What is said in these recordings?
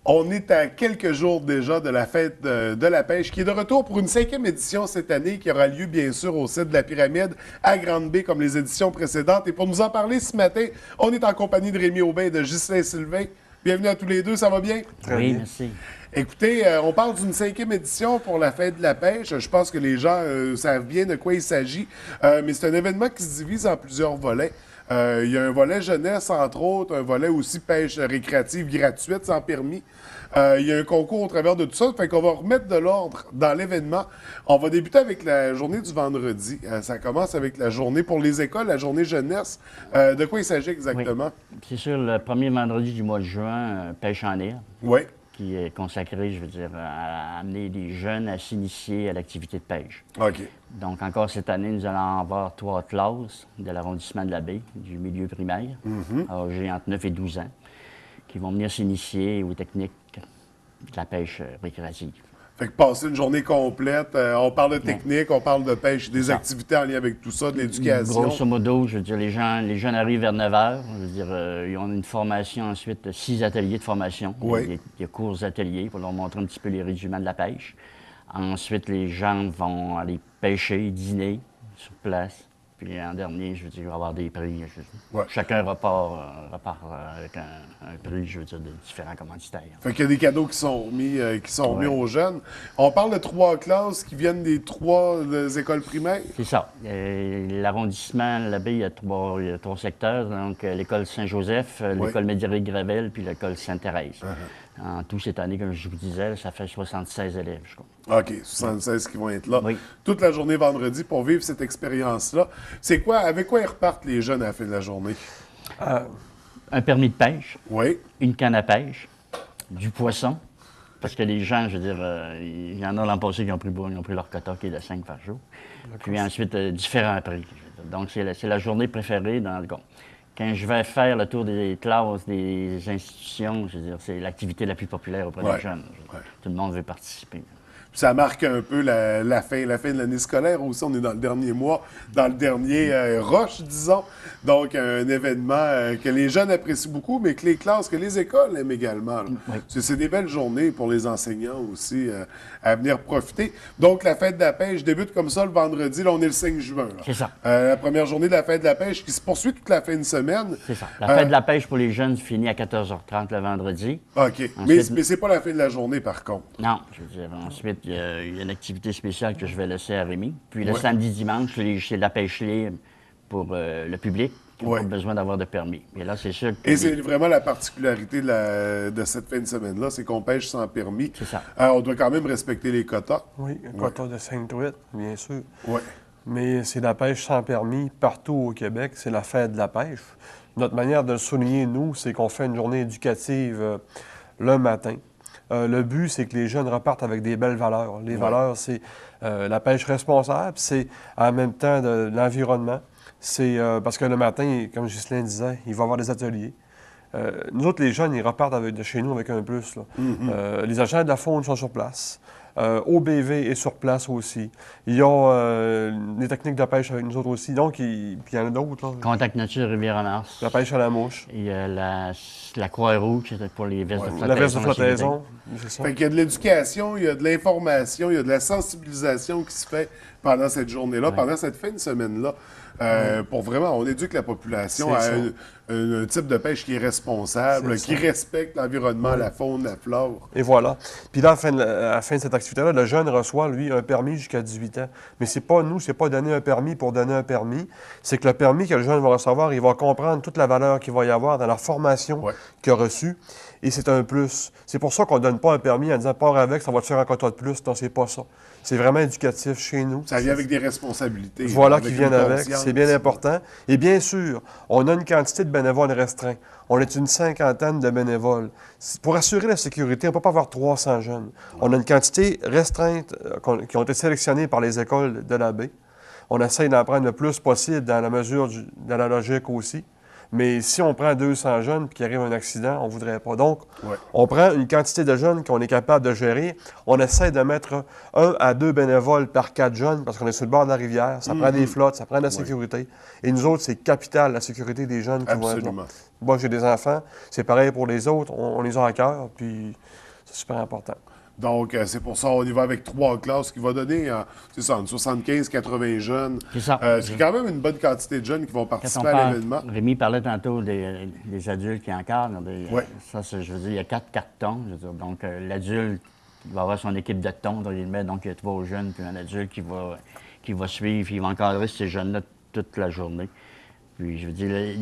On est à quelques jours déjà de la fête de la pêche qui est de retour pour une 5e édition cette année qui aura lieu bien sûr au site de la Pyramide à Grande-Bay comme les éditions précédentes. Et pour nous en parler ce matin, on est en compagnie de Rémi Aubin et de Ghislain Sylvain. Bienvenue à tous les deux, ça va bien? Très bien. Merci. Écoutez, on parle d'une 5e édition pour la fête de la pêche. Je pense que les gens savent bien de quoi il s'agit, mais c'est un événement qui se divise en plusieurs volets. Il y a un volet jeunesse, entre autres, un volet aussi pêche récréative gratuite, sans permis. Il y a un concours au travers de tout ça. Fait qu'on va remettre de l'ordre dans l'événement. On va débuter avec la journée du vendredi. Ça commence avec la journée pour les écoles, la journée jeunesse. De quoi il s'agit exactement? Oui. C'est sûr, le premier vendredi du mois de juin, pêche en air. Oui. Qui est consacré, je veux dire, à amener les jeunes à s'initier à l'activité de pêche. OK. Donc, encore cette année, nous allons avoir 3 classes de l'arrondissement de la baie, du milieu primaire, âgés entre 9 et 12 ans, qui vont venir s'initier aux techniques de la pêche récréative. Fait que passer une journée complète, on parle de technique, on parle de pêche, des activités en lien avec tout ça, de l'éducation. Grosso modo, je veux dire, les jeunes arrivent vers 9 heures. Je veux dire, ils ont une formation ensuite, 6 ateliers de formation. Oui. Des cours ateliers pour leur montrer un petit peu les rudiments de la pêche. Ensuite, les gens vont aller pêcher, dîner sur place. Puis en dernier, je veux dire, il va y avoir des prix. Ouais. Chacun repart avec un prix, je veux dire, de différents commanditaires. Fait qu'il y a des cadeaux qui sont mis aux jeunes. On parle de 3 classes qui viennent des 3 écoles primaires. C'est ça. L'arrondissement, la baie, il y a 3 secteurs. Donc, l'école Saint-Joseph, l'école Médéric-Gravel, puis l'école Sainte-Thérèse. En tout, cette année, comme je vous disais, ça fait 76 élèves, je crois. OK, 76 qui vont être là. Oui. Toute la journée vendredi pour vivre cette expérience-là. C'est quoi, avec quoi ils repartent les jeunes à la fin de la journée? Un permis de pêche, Oui. une canne à pêche, du poisson, parce que les gens, je veux dire, il y en a l'an passé qui ont pris leur quota qui est de 5 par jour. Puis ensuite, différents prix. Je veux dire. Donc, c'est la journée préférée dans le gars. Quand je vais faire le tour des classes, des institutions, je veux dire, c'est l'activité la plus populaire auprès des jeunes. Tout le monde veut participer. Ça marque un peu la fin de l'année scolaire aussi. On est dans le dernier mois, dans le dernier rush, disons. Donc, un événement que les jeunes apprécient beaucoup, mais que les classes, que les écoles aiment également. Oui. C'est des belles journées pour les enseignants aussi à venir profiter. Donc, la fête de la pêche débute comme ça le vendredi. Là, on est le 5 juin. C'est ça. La première journée de la fête de la pêche qui se poursuit toute la fin de semaine. C'est ça. La fête de la pêche pour les jeunes finit à 14h30 le vendredi. OK. Ensuite, Mais c'est pas la fin de la journée, par contre. non, je veux dire, ensuite, il y a une activité spéciale que je vais laisser à Rémi. Puis le samedi, dimanche, c'est de la pêche libre pour le public qui n'a pas besoin d'avoir de permis. Et là, c'est sûr que... Et c'est vraiment la particularité de cette fin de semaine-là, c'est qu'on pêche sans permis. C'est ça. On doit quand même respecter les quotas. Oui, un quota de 5 truites, bien sûr. Oui. Mais c'est la pêche sans permis partout au Québec. C'est la fête de la pêche. Notre manière de le souligner, nous, c'est qu'on fait une journée éducative le matin. Le but, c'est que les jeunes repartent avec des belles valeurs. Les valeurs, c'est la pêche responsable, c'est en même temps de l'environnement. C'est parce que le matin, comme Ghislain disait, il va y avoir des ateliers. Nous autres, les jeunes, ils repartent de chez nous avec un plus. Là. Les agents de la faune sont sur place. OBV est sur place aussi. Ils ont les techniques de pêche avec nous autres aussi. Donc, puis il y en a d'autres. Contact Nature Rivière-Mars. La pêche à la mouche. Il y a la Croix-Rouge, c'est pour les vestes de flottaison. La veste de flottaison, c'est ça. Fait qu'il y a de l'éducation, il y a de l'information, il y a de la sensibilisation qui se fait pendant cette journée-là, pendant cette fin de semaine-là. Pour vraiment, on éduque la population à un type de pêche qui est responsable, qui respecte l'environnement, la faune, la flore. Et voilà. Puis là, à la fin de cette activité-là, le jeune reçoit, lui, un permis jusqu'à 18 ans. Mais c'est pas nous, c'est pas donner un permis pour donner un permis. C'est que le permis que le jeune va recevoir, il va comprendre toute la valeur qu'il va y avoir dans la formation qu'il a reçue. Et c'est un plus. C'est pour ça qu'on ne donne pas un permis en disant « pars avec, ça va te faire un quota de plus ». Non, c'est pas ça. C'est vraiment éducatif chez nous. Ça vient avec des responsabilités. Voilà qui viennent avec. C'est bien important. Et bien sûr, on a une quantité de bénévoles restreints. On est une 50aine de bénévoles. Pour assurer la sécurité, on ne peut pas avoir 300 jeunes. On a une quantité restreinte qui ont été sélectionnés par les écoles de la baie. On essaye d'en prendre le plus possible dans la mesure de la logique aussi. Mais si on prend 200 jeunes et qu'il arrive un accident, on ne voudrait pas. Donc, Ouais. on prend une quantité de jeunes qu'on est capable de gérer. On essaie de mettre 1 à 2 bénévoles par 4 jeunes parce qu'on est sur le bord de la rivière. Ça prend des flottes, ça prend de la sécurité. Et nous autres, c'est capital, la sécurité des jeunes qui vont être là. Absolument. Moi, j'ai des enfants. C'est pareil pour les autres. On les a à cœur, puis c'est super important. Donc, c'est pour ça qu'on y va avec 3 classes qui va donner, c'est ça, entre 75-80 jeunes. C'est ça. C'est quand même une bonne quantité de jeunes qui vont Quand on participer à parle, l'événement. Rémi parlait tantôt des adultes qui encadrent. Ouais. Ça, je veux dire, il y a 4 cartons. Je veux dire, donc, l'adulte va avoir son équipe de tons, entre guillemets. Donc, il y a 3 jeunes, puis un adulte qui va suivre, il va encadrer ces jeunes-là toute la journée. Puis, je veux dire,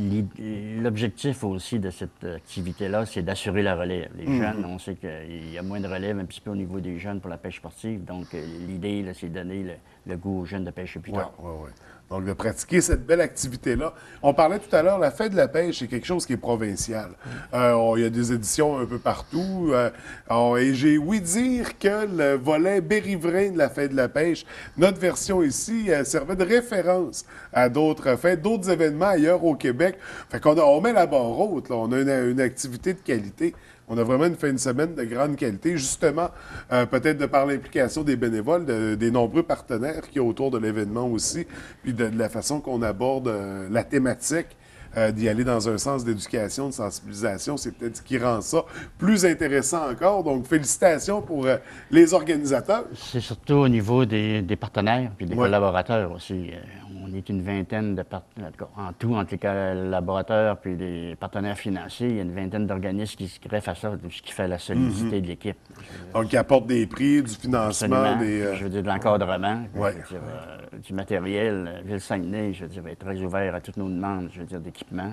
l'objectif aussi de cette activité-là, c'est d'assurer la relève. Les jeunes, on sait qu'il y a moins de relève un petit peu au niveau des jeunes pour la pêche sportive. Donc, l'idée, là, c'est de donner le goût aux jeunes de pêcher plus Oui, tard. oui, oui. Donc, de pratiquer cette belle activité-là. On parlait tout à l'heure, la fête de la pêche, c'est quelque chose qui est provincial. Il y a des éditions un peu partout. Et j'ai ouï dire que le volet bérivrain de la fête de la pêche, notre version ici, servait de référence à d'autres fêtes, d'autres événements ailleurs au Québec. Fait qu'on on met la barre haute, là. On a une activité de qualité. On a vraiment une fin de semaine de grande qualité, justement, peut-être de par l'implication des bénévoles, des nombreux partenaires qu'il y a autour de l'événement aussi, puis de la façon qu'on aborde la thématique, d'y aller dans un sens d'éducation, de sensibilisation, c'est peut-être ce qui rend ça plus intéressant encore. Donc, félicitations pour les organisateurs. C'est surtout au niveau des partenaires puis des Ouais. collaborateurs aussi. On est une vingtaine de partenaires, en tout, entre les collaborateurs puis les partenaires financiers, il y a une vingtaine d'organismes qui se greffent à ça, ce qui fait la solidité de l'équipe. Donc, qui apportent des prix, du financement, Absolument. Je veux dire, de l'encadrement, Ouais. je veux dire, du matériel. Ville-Saguenay, je veux dire, est très ouvert à toutes nos demandes, je veux dire, d'équipement.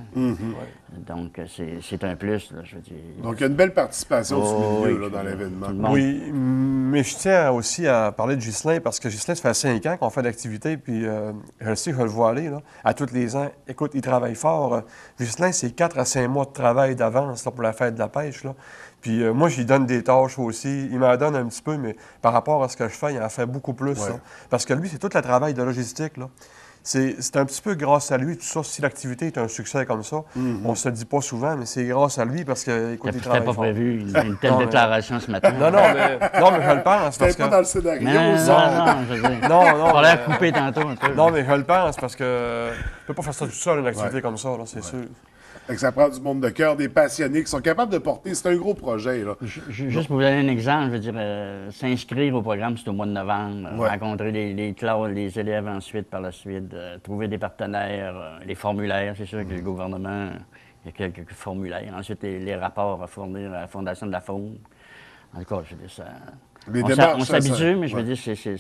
Donc, c'est un plus, là, je veux dire. Donc, il y a une belle participation du milieu oui, là, dans tout l'événement. le monde. Oui, mais je tiens aussi à parler de Ghislain, parce que Ghislain, ça fait 5 ans qu'on fait l'activité, puis je le sais, je le vois aller, là, à tous les ans. Écoute, il travaille fort. Ghislain, c'est 4 à 5 mois de travail d'avance là, pour la fête de la pêche. Là. Puis moi, je lui donne des tâches aussi. Il m'en donne un petit peu, mais par rapport à ce que je fais, il en fait beaucoup plus. Ouais. Là. Parce que lui, c'est tout le travail de logistique. Là. C'est un petit peu grâce à lui, tout ça. Si l'activité est un succès comme ça, on se le dit pas souvent, mais c'est grâce à lui parce que, écoute, il C'était travaille pas fort. prévu une telle Non, mais- déclaration ce matin. Non, mais je le pense. C'était Parce pas que... dans le scénario, Non, ça. non, je veux dire. Non, On a l'air mais- coupé tantôt un peu. Non, mais je le pense parce que je peux pas faire ça tout seul, une activité comme ça, là, c'est sûr. Fait que ça prend du monde de cœur, des passionnés qui sont capables de porter. C'est un gros projet, là. Juste pour vous donner un exemple, je veux dire, s'inscrire au programme, c'est au mois de novembre. Ouais. Rencontrer les classes, les élèves ensuite, par la suite. Trouver des partenaires, les formulaires. C'est sûr que le gouvernement, il y a quelques formulaires. Ensuite, les rapports à fournir à la Fondation de la Faune. En tout cas, je veux dire, ça... Les on démarches, ça, s'habitue, mais je veux ouais. dire,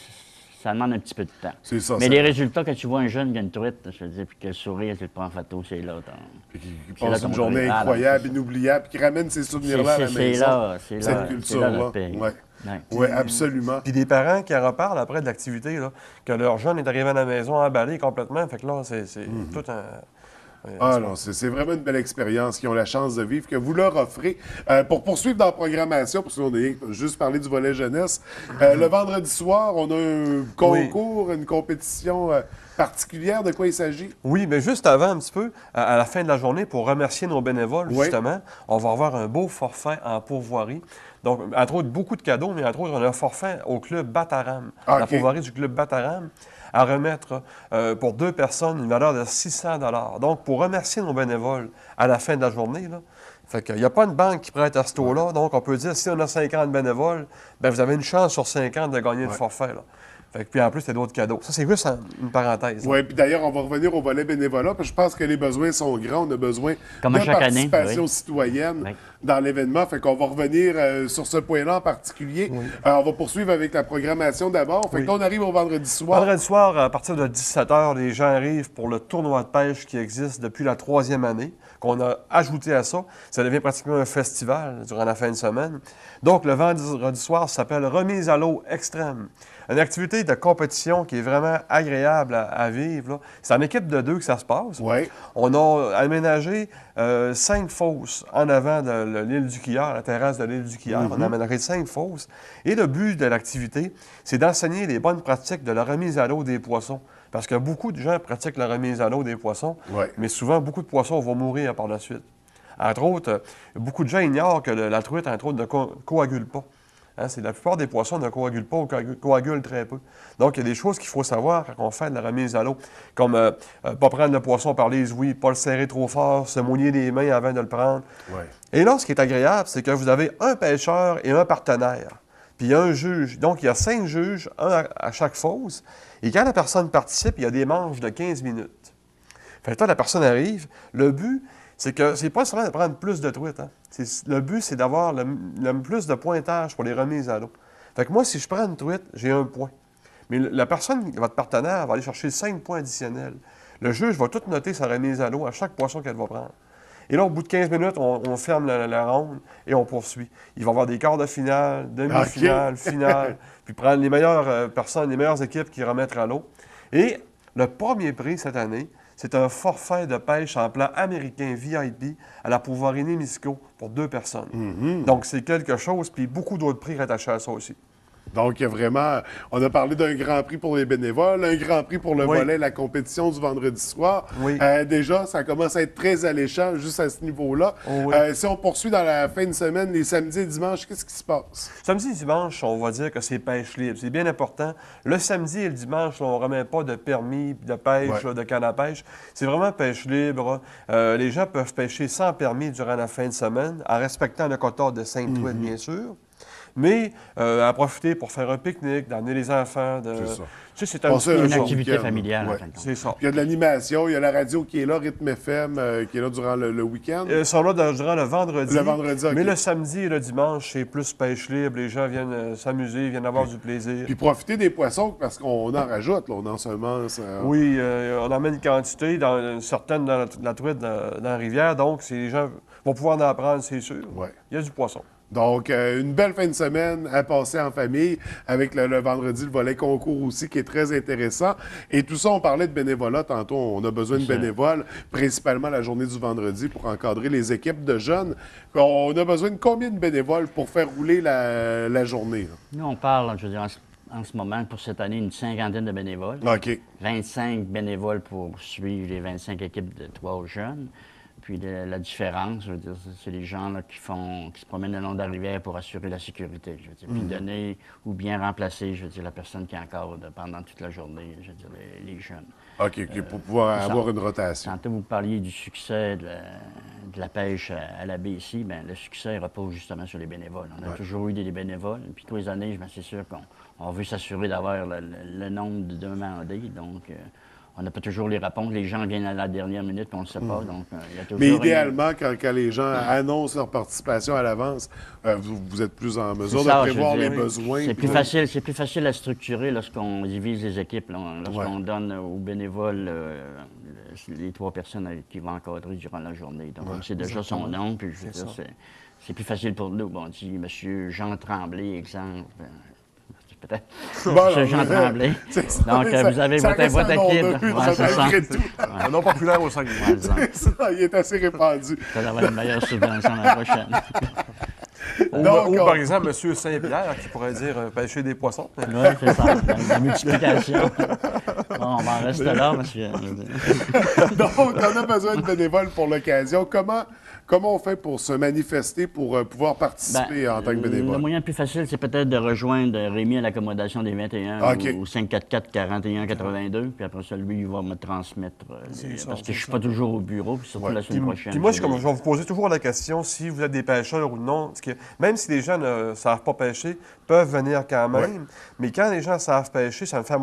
ça demande un petit peu de temps. C'est ça, Mais ça- les résultats, quand tu vois un jeune qui a une truite, je veux dire, puis que le sourire, tu le prends en photo, c'est là. Puis qui C'est là passe ton une journée truc. Ah, incroyable, c'est ça. inoubliable, qui ramène ces souvenirs-là à la C'est maison. là, c'est là, Cette c'est là culture-là. notre pays. Oui, Ouais. absolument. Puis des parents qui en reparlent après de l'activité, là, que leur jeune est arrivé à la maison emballé complètement. Fait que là, c'est tout un... Ah non, c'est vraiment une belle expérience qu'ils ont la chance de vivre, que vous leur offrez. Pour poursuivre dans la programmation, parce qu'on a juste parlé du volet jeunesse, le vendredi soir, on a un concours, une compétition particulière. De quoi il s'agit? Oui, mais juste avant un petit peu, à la fin de la journée, pour remercier nos bénévoles, Oui. justement, on va avoir un beau forfait en pourvoirie. Donc, entre autres, beaucoup de cadeaux, mais entre autres, on a un forfait au club Bataram, Ah, la OK. pourvoirie du club Bataram, à remettre pour 2 personnes une valeur de 600 $. Donc, pour remercier nos bénévoles à la fin de la journée, là, fait qu'il n'y a pas une banque qui prête à ce taux-là. Donc, on peut dire, si on a 50 bénévoles, bien, vous avez une chance sur 50 de gagner le forfait. Là. Fait que, puis en plus, il y a d'autres cadeaux. Ça, c'est juste une parenthèse. Oui, puis d'ailleurs, on va revenir au volet bénévolat, parce que je pense que les besoins sont grands. On a besoin Comme de à chaque année, participation oui. citoyenne Oui. dans l'événement. Fait qu'on va revenir sur ce point-là en particulier. On va poursuivre avec la programmation d'abord. Fait que là, on arrive au vendredi soir. Vendredi soir, à partir de 17 h, les gens arrivent pour le tournoi de pêche qui existe depuis la 3e année, qu'on a ajouté à ça. Ça devient pratiquement un festival durant la fin de semaine. Donc, le vendredi soir, ça s'appelle Remise à l'eau extrême. Une activité de compétition qui est vraiment agréable à vivre. Là. C'est en équipe de 2 que ça se passe. Oui. On a aménagé 5 fosses en avant de l'île du Quillard, la terrasse de l'île du Quillard. On amènerait 5 fosses. Et le but de l'activité, c'est d'enseigner les bonnes pratiques de la remise à l'eau des poissons. Parce que beaucoup de gens pratiquent la remise à l'eau des poissons, mais souvent, beaucoup de poissons vont mourir par la suite. Entre autres, beaucoup de gens ignorent que la truite, entre autres, ne coagule pas. Hein, la plupart des poissons ne coagulent pas ou coagulent très peu. Donc, il y a des choses qu'il faut savoir quand on fait de la remise à l'eau, comme pas prendre le poisson par les ouïes, pas le serrer trop fort, se mouiller les mains avant de le prendre. Ouais. Et là, ce qui est agréable, c'est que vous avez un pêcheur et un partenaire, puis un juge. Donc, il y a 5 juges, un à chaque fosse. Et quand la personne participe, il y a des manches de 15 minutes. Fait que là, la personne arrive. Le but, c'est que c'est pas seulement de prendre plus de truites. Hein. Le but, c'est d'avoir le plus de pointage pour les remises à l'eau. Fait que moi, si je prends une truite, j'ai 1 point. Mais la personne, votre partenaire, va aller chercher 5 points additionnels. Le juge va tout noter sa remise à l'eau à chaque poisson qu'elle va prendre. Et là, au bout de 15 minutes, on ferme la ronde et on poursuit. Il va y avoir des quarts de finale, demi-finale, finale, puis prendre les meilleures personnes, les meilleures équipes qui remettent à l'eau. Et le premier prix cette année, c'est un forfait de pêche en plan américain VIP à la Pouvoirie-Némisco pour 2 personnes. Donc, c'est quelque chose, puis beaucoup d'autres prix rattachés à ça aussi. Donc, il y a vraiment, on a parlé d'un grand prix pour les bénévoles, un grand prix pour le volet, la compétition du vendredi soir. Oui. Déjà, ça commence à être très alléchant juste à ce niveau-là. Si on poursuit dans la fin de semaine, les samedis et dimanches, qu'est-ce qui se passe? Samedi et dimanche, on va dire que c'est pêche libre. C'est bien important. Le samedi et le dimanche, là, on ne remet pas de permis de pêche, là, de canne à pêche. C'est vraiment pêche libre. Les gens peuvent pêcher sans permis durant la fin de semaine, en respectant le quota de 5 truites, bien sûr. Mais à profiter pour faire un pique-nique, d'amener les enfants. C'est ça. Tu sais, c'est une activité familiale. En fin de compte. C'est ça. Il y a de l'animation, il y a la radio qui est là, Rythme FM, qui est là durant le week-end. Ils sont là durant le vendredi. Le vendredi, OK. Mais le samedi et le dimanche, c'est plus pêche libre. Les gens viennent s'amuser, viennent avoir du plaisir. Puis profiter des poissons parce qu'on en rajoute, là, on en semence. Oui, on en met une quantité, certaines dans la truite dans la rivière. Donc, les gens vont pouvoir en prendre, c'est sûr. Ouais. Il y a du poisson. Donc, une belle fin de semaine à passer en famille avec le vendredi, le volet concours aussi qui est très intéressant. Et tout ça, on parlait de bénévolat tantôt. On a besoin de bénévoles, principalement la journée du vendredi pour encadrer les équipes de jeunes. On a besoin de combien de bénévoles pour faire rouler la journée? Là? Nous, on parle, je veux dire, en ce moment, pour cette année, une 50aine de bénévoles. OK. 25 bénévoles pour suivre les 25 équipes de 3 jeunes. Puis la différence, je veux dire, c'est les gens là, qui se promènent le long de la rivière pour assurer la sécurité, je veux dire, puis donner ou bien remplacer, je veux dire, la personne qui encadre pendant toute la journée, je veux dire, les jeunes. OK, pour pouvoir avoir une rotation. Tantôt, vous parliez du succès de la pêche à la baie ici. Bien, le succès repose justement sur les bénévoles. On a toujours eu des bénévoles. Puis tous les années, c'est sûr qu'on veut s'assurer d'avoir le nombre de demandés. Donc, on n'a pas toujours les réponses. Les gens viennent à la dernière minute, puis on ne sait pas. Donc, il y a toujours Mais idéalement, quand les gens annoncent leur participation à l'avance, vous êtes plus en mesure de prévoir les besoins. C'est plus facile à structurer lorsqu'on divise les équipes, lorsqu'on donne aux bénévoles les 3 personnes qui vont encadrer durant la journée. Donc, c'est déjà son nom, puis je veux dire, c'est plus facile pour nous. Bon, on dit M. Jean Tremblay, exemple. Peut-être. Bon, Jean Tremblay. Donc, vous avez votre équipe. C'est Un nom populaire au 5 ça, il est assez répandu. Ça va avoir une meilleure subvention la prochaine. Ou par exemple, M. Saint-Pierre, qui pourrait dire pêcher des poissons. Oui, c'est ça. La multiplication. Bon, on va en rester là, monsieur. Donc, on a besoin de bénévoles pour l'occasion. Comment on fait pour se manifester, pour pouvoir participer en tant que bénévole? Le moyen le plus facile, c'est peut-être de rejoindre Rémi à l'accommodation des 21 au 544-4182. Puis après ça, lui, il va me transmettre. Parce que je ne suis pas toujours au bureau, puis surtout la semaine prochaine. Puis moi, je vais vous poser toujours la question si vous êtes des pêcheurs ou non. Parce que même si les gens ne savent pas pêcher, peuvent venir quand même. Mais quand les gens savent pêcher, ça me fait...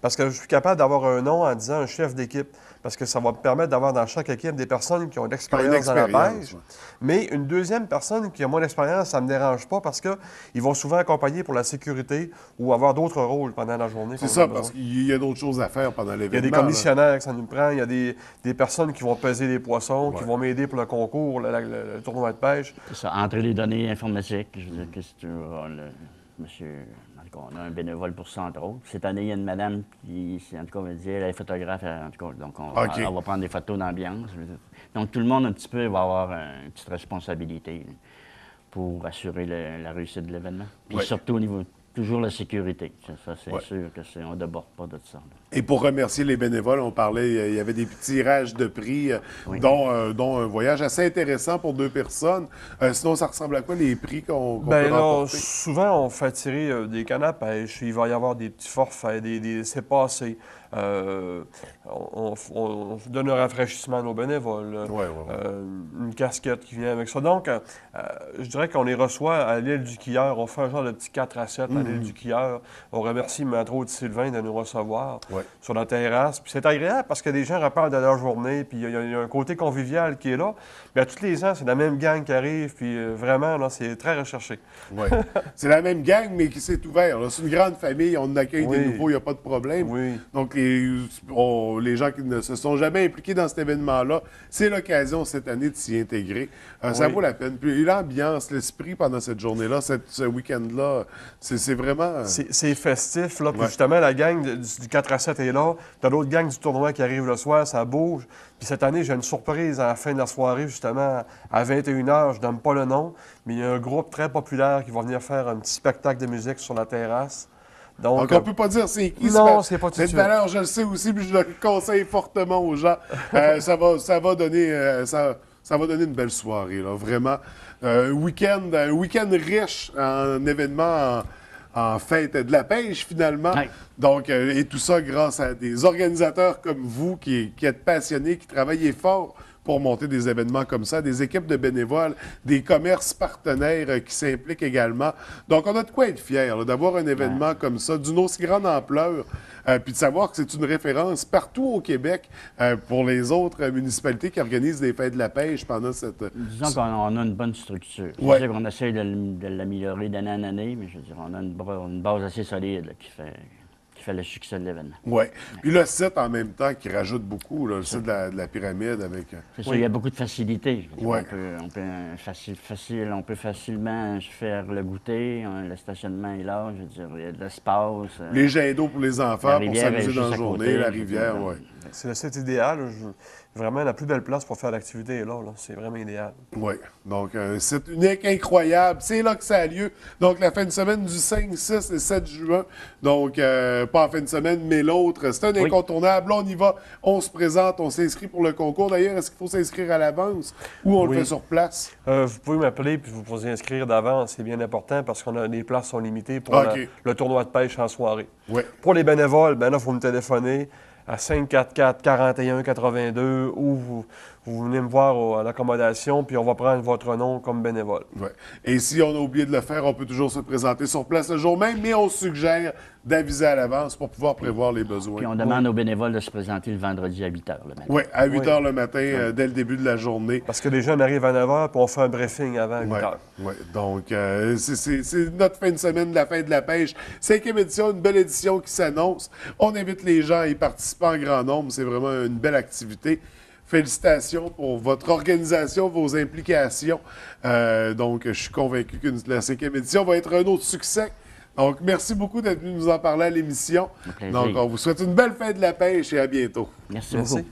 Parce que je suis capable d'avoir un nom en disant un chef d'équipe. Parce que ça va me permettre d'avoir dans chaque équipe des personnes qui ont de l'expérience dans la pêche. Mais une deuxième personne qui a moins d'expérience, ça ne me dérange pas parce qu'ils vont souvent accompagner pour la sécurité ou avoir d'autres rôles pendant la journée. C'est ça, parce qu'il y a d'autres choses à faire pendant l'événement. Il y a des commissionnaires que ça nous prend, il y a des personnes qui vont peser les poissons, qui vont m'aider pour le concours, le tournoi de pêche. C'est ça, entrer les données informatiques, je veux dire, monsieur, en tout cas, on a un bénévole pour ça, entre autres. Cette année, il y a une madame qui, en tout cas, on va dire, elle est photographe, en tout cas, donc OK. elle va prendre des photos d'ambiance. Donc, tout le monde, un petit peu, va avoir une petite responsabilité là, pour assurer la réussite de l'événement. Puis Ouais. surtout au niveau, toujours la sécurité. Ça, c'est Ouais. sûr que on ne déborde pas de ça. Là. Et pour remercier les bénévoles, on parlait, il y avait des petits tirages de prix, Oui. dont un voyage assez intéressant pour 2 personnes. Sinon, ça ressemble à quoi les prix qu'on peut Ben là, remporter? souvent, on fait tirer des cannes à pêche. Il va y avoir des petits forfaits, c'est passé. On donne un rafraîchissement à nos bénévoles. Ouais. Une casquette qui vient avec ça. Donc, je dirais qu'on les reçoit à l'île du Quilleur. On fait un genre de petit 4 à 7 à l'île du Quilleur. On remercie Matro de Sylvain de nous recevoir Ouais. sur la terrasse. Puis c'est agréable parce que les gens reparlent de leur journée. Puis il y a un côté convivial qui est là. Mais à tous les ans, c'est la même gang qui arrive. Puis vraiment, là, c'est très recherché. Oui. C'est la même gang, mais qui s'est ouverte. là. C'est une grande famille, on accueille Oui. des nouveaux, il n'y a pas de problème. Oui. Donc, les gens qui ne se sont jamais impliqués dans cet événement-là, c'est l'occasion cette année de s'y intégrer. Ça Oui. vaut la peine. Puis l'ambiance, l'esprit pendant cette journée-là, ce week-end-là, c'est vraiment... C'est festif, là. Puis Ouais. justement, la gang du 4 à 7 est là. T'as d'autres gangs du tournoi qui arrivent le soir, ça bouge. Puis cette année, j'ai une surprise à la fin de la soirée, justement, à 21h. Je donne pas le nom, mais il y a un groupe très populaire qui va venir faire un petit spectacle de musique sur la terrasse. Donc, on ne peut pas dire c'est qui. Non, c'est pas tout de Cette suite. valeur, je le sais aussi, puis je le conseille fortement aux gens. Ça va donner... ça va donner une belle soirée, là, vraiment. Un week-end riche en événements, en fête de la pêche, finalement. Oui. Donc, et tout ça grâce à des organisateurs comme vous qui êtes passionnés, qui travaillez fort pour monter des événements comme ça, des équipes de bénévoles, des commerces partenaires qui s'impliquent également. Donc, on a de quoi être fiers là, d'avoir un événement comme ça, d'une aussi grande ampleur, puis de savoir que c'est une référence partout au Québec pour les autres municipalités qui organisent des fêtes de la pêche pendant cette... Disons qu'on a une bonne structure. Ouais. C'est sûr qu'on essaie de l'améliorer d'année en année, mais je veux dire, on a une base assez solide là, qui fait le succès de l'événement. Oui. Puis le site, en même temps, qui rajoute beaucoup, là, le site de la pyramide avec... C'est sûr, il y a beaucoup de facilité. Je veux dire, Ouais. on peut facilement faire le goûter. Le stationnement est là. Je veux dire, il y a de l'espace. Les jets d'eau pour les enfants, La pour rivière est s'amuser dans juste la à journée, côté, la je veux rivière, dire, oui. C'est le site idéal. Vraiment, la plus belle place pour faire l'activité est là. C'est vraiment idéal. Oui. Donc, un site unique, incroyable. C'est là que ça a lieu. Donc, la fin de semaine du 5, 6 et 7 juin. Donc, pas en fin de semaine, mais l'autre. C'est un Oui. incontournable. Là, on y va. On se présente. On s'inscrit pour le concours. D'ailleurs, est-ce qu'il faut s'inscrire à l'avance ou on Oui. le fait sur place? Vous pouvez m'appeler puis vous pouvez inscrire d'avance. C'est bien important parce que les places sont limitées pour OK. le tournoi de pêche en soirée. Oui. Pour les bénévoles, ben là, il faut me téléphoner à 544-4182 ou vous venez me voir à l'accommodation puis on va prendre votre nom comme bénévole. Ouais. Et si on a oublié de le faire, on peut toujours se présenter sur place le jour même, mais on suggère d'aviser à l'avance pour pouvoir prévoir les besoins. Puis on demande aux bénévoles de se présenter le vendredi à 8 h le matin. Oui, à 8 Oui. h le matin, dès le début de la journée. Parce que les jeunes arrivent à 9 h puis on fait un briefing avant 8 Oui, h. ouais. Donc, c'est notre fin de semaine de la fin de la pêche. 5e édition, une belle édition qui s'annonce. On invite les gens à y participer en grand nombre. C'est vraiment une belle activité. Félicitations pour votre organisation, vos implications. Donc, je suis convaincu que la 5e édition va être un autre succès. Donc, merci beaucoup d'être venu nous en parler à l'émission. Un plaisir. Donc, on vous souhaite une belle fin de la pêche et à bientôt. Merci Merci. beaucoup.